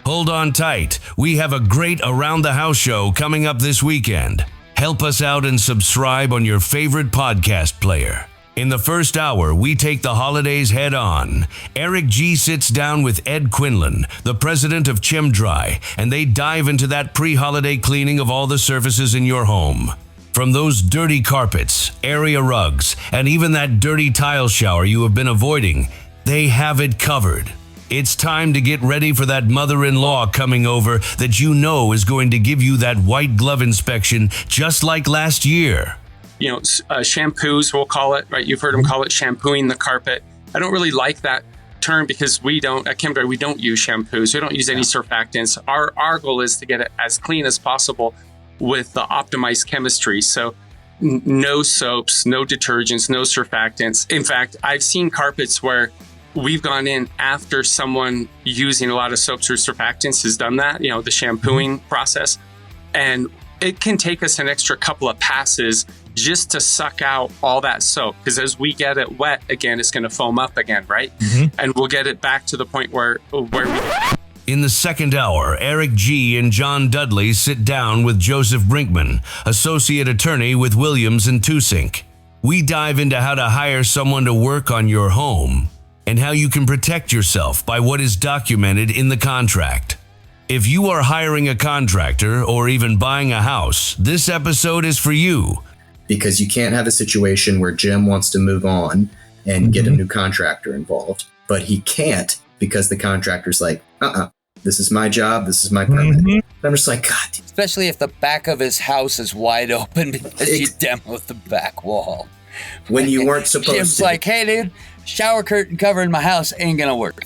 Hold on tight. We have a great Around the House show coming up this weekend. Help us out and subscribe on your favorite podcast player. In the first hour, we take the holidays head on. Eric G sits down with Ed Quinlan, the president of Chem Dry, and they dive into that pre-holiday cleaning of all the surfaces in your home. From those dirty carpets, area rugs, and even that dirty tile shower you have been avoiding, they have it covered. It's time to get ready for that mother-in-law coming over that you know is going to give you that white glove inspection just like last year. You know, shampoos, we'll call it, right? You've heard them call it shampooing the carpet. I don't really like that term because at Chem Dry, we don't use shampoos. We don't use any surfactants. Our goal is to get it as clean as possible with the optimized chemistry. So no soaps, no detergents, no surfactants. In fact, I've seen carpets where we've gone in after someone using a lot of soaps or surfactants has done that, you know, the shampooing process. And it can take us an extra couple of passes just to suck out all that soap. Because as we get it wet again, it's going to foam up again, right? And we'll get it back to the point where we... In the second hour, Eric G. and John Dudley sit down with Joseph Brinkman, associate attorney with Williams & Tusink. We dive into how to hire someone to work on your home and how you can protect yourself by what is documented in the contract. If you are hiring a contractor or even buying a house, this episode is for you. Because you can't have a situation where Jim wants to move on and get a new contractor involved, but he can't because the contractor's like, this is my job, this is my permit. I'm just like, God. Especially if the back of his house is wide open because you demoed the back wall. When you weren't supposed Jim's to. like, hey, dude, shower curtain covering my house ain't gonna work.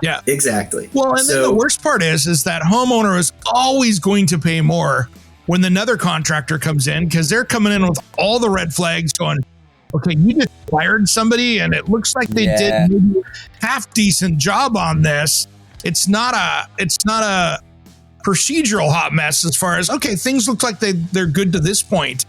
Yeah, exactly. Well, and then the worst part is that homeowner is always going to pay more when another contractor comes in because they're coming in with all the red flags going, okay, you just hired somebody and it looks like they did maybe a half decent job on this. It's not a procedural hot mess as far as, okay, things look like they're good to this point.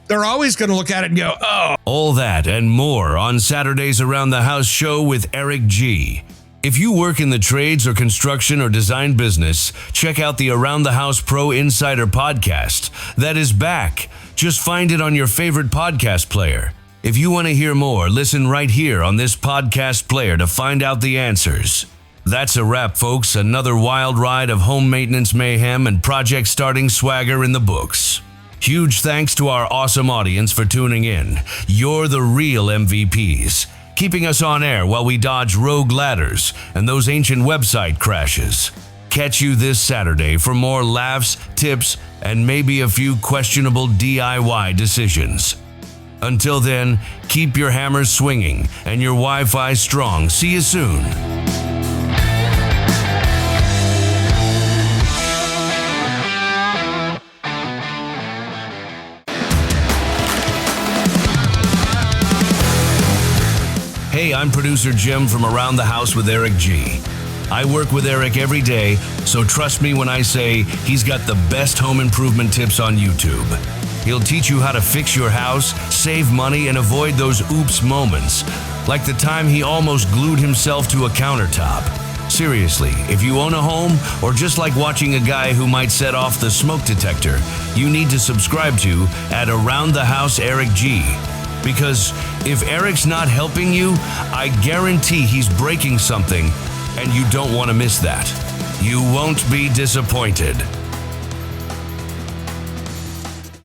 They're always going to look at it and go, oh. All that and more on Saturday's Around the House show with Eric G. If you work in the trades or construction or design business, check out the Around the House Pro Insider podcast. That is back. Just find it on your favorite podcast player. If you want to hear more, listen right here on this podcast player to find out the answers. That's a wrap, folks. Another wild ride of home maintenance mayhem and project starting swagger in the books. Huge thanks to our awesome audience for tuning in. You're the real MVPs, keeping us on air while we dodge rogue ladders and those ancient website crashes. Catch you this Saturday for more laughs, tips, and maybe a few questionable DIY decisions. Until then, keep your hammers swinging and your Wi-Fi strong. See you soon. Hey, I'm producer Jim from Around the House with Eric G. I work with Eric every day, so trust me when I say he's got the best home improvement tips on YouTube. He'll teach you how to fix your house, save money, and avoid those oops moments, like the time he almost glued himself to a countertop. Seriously, if you own a home, or just like watching a guy who might set off the smoke detector, you need to subscribe to at Around the House Eric G. Because if Eric's not helping you, I guarantee he's breaking something, and you don't want to miss that. You won't be disappointed.